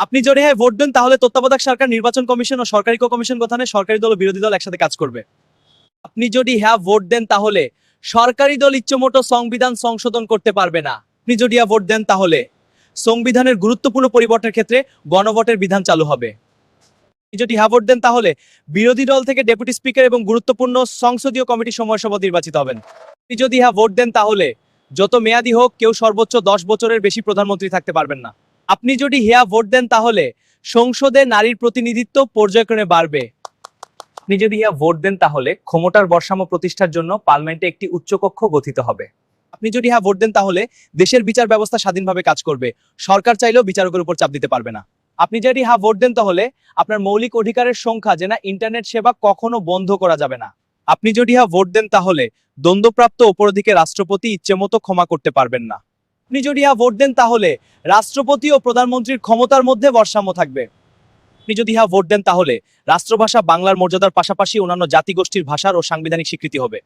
আপনি যদি হ্যাঁ ভোট দেন তাহলে তত্ত্বাবধায়ক সরকার, নির্বাচন কমিশন ও সরকারি কমিশন গঠনে সরকারি দল ও বিরোধী দল একসাথে কাজ করবে। আপনি যদি হ্যাঁ ভোট দেন তাহলে সরকারি দল ইচ্ছামতো সংবিধান সংশোধন করতে পারবে না। আপনি যদি হ্যাঁ ভোট দেন তাহলে সংবিধানের গুরুত্বপূর্ণ পরিবর্তনের ক্ষেত্রে গণভোটের বিধান চালু হবে। আপনি যদি হ্যাঁ ভোট দেন তাহলে বিরোধী দল থেকে ডেপুটি স্পিকার এবং গুরুত্বপূর্ণ সংসদীয় কমিটির সময় নির্বাচিত হবেন। আপনি যদি হ্যাঁ ভোট দেন তাহলে যত মেয়াদী হোক কেউ সর্বোচ্চ 10 বছরের বেশি প্রধানমন্ত্রী থাকতে পারবেন না। আপনি যদি হ্যাঁ ভোট দেন তাহলে সংসদে নারীর প্রতিনিধিত্ব পর্যায়ক্রমে বাড়বে। আপনি যদি হ্যাঁ ভোট দেন তাহলে ক্ষমতার ভারসাম্য প্রতিষ্ঠার জন্য পার্লামেন্টে একটি উচ্চকক্ষ গঠিত হবে। আপনি যদি হ্যাঁ ভোট দেন তাহলে দেশের বিচার ব্যবস্থা স্বাধীনভাবে কাজ করবে, সরকার চাইলেও বিচারকের উপর চাপ দিতে পারবে না। আপনি যদি হ্যাঁ ভোট দেন তাহলে আপনার মৌলিক অধিকারের সংখ্যা যেন ইন্টারনেট সেবা কখনো বন্ধ করা যাবে না। আপনি যদি হ্যাঁ ভোট দেন তাহলে দ্বন্দ্বপ্রাপ্ত অপরাধীকে রাষ্ট্রপতি ইচ্ছেমতো ক্ষমা করতে পারবেন না। আপনি যদি হ্যাঁ ভোট দেন তাহলে রাষ্ট্রপতি ও প্রধানমন্ত্রীর ক্ষমতার মধ্যে ভারসাম্য থাকবে। আপনি যদি হ্যাঁ ভোট দেন তাহলে রাষ্ট্রভাষা বাংলার মর্যাদার পাশাপাশি অন্যান্য জাতিগোষ্ঠীর ভাষার ও সাংবিধানিক স্বীকৃতি হবে।